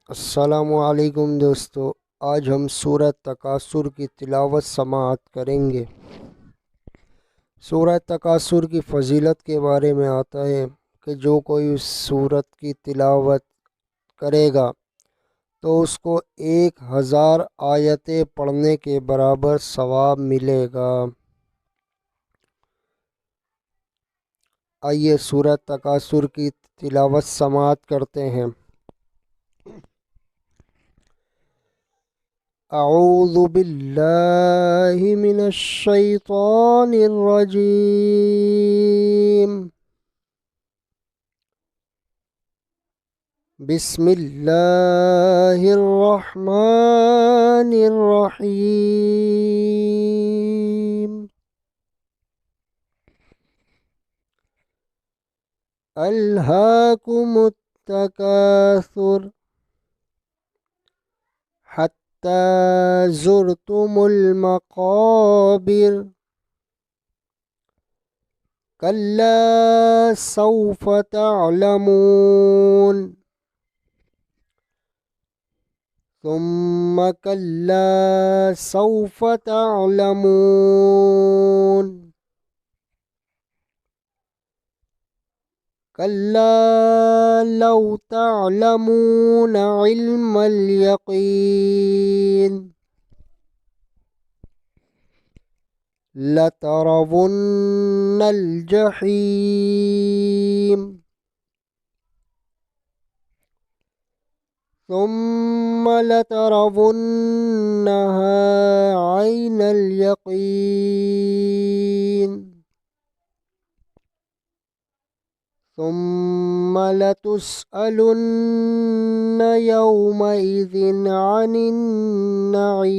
السلام علیکم دوستو، آج ہم سورہ تکاثر کی تلاوت سماعت کریں گے۔ سورہ تکاثر کی فضیلت کے بارے میں آتا ہے کہ جو کوئی اس سورت کی تلاوت کرے گا تو اس کو 1000 آیتیں پڑھنے کے برابر ثواب ملے گا۔ آئیے سورہ تکاثر کی تلاوت سماعت کرتے ہیں۔ اعوذ باللہ من الشیطان الرجیم، بسم اللہ الرحمن الرحیم۔ الہاکم التکاثر حتی زرتم المقابر، کلا سوف تعلمون ثم کلا سوف تعلمون کلا لو تعلمون علم الیقین لترون الجحیم ثم لترونها عین الیقین ثم لتسألن يومئذ عن النعيم۔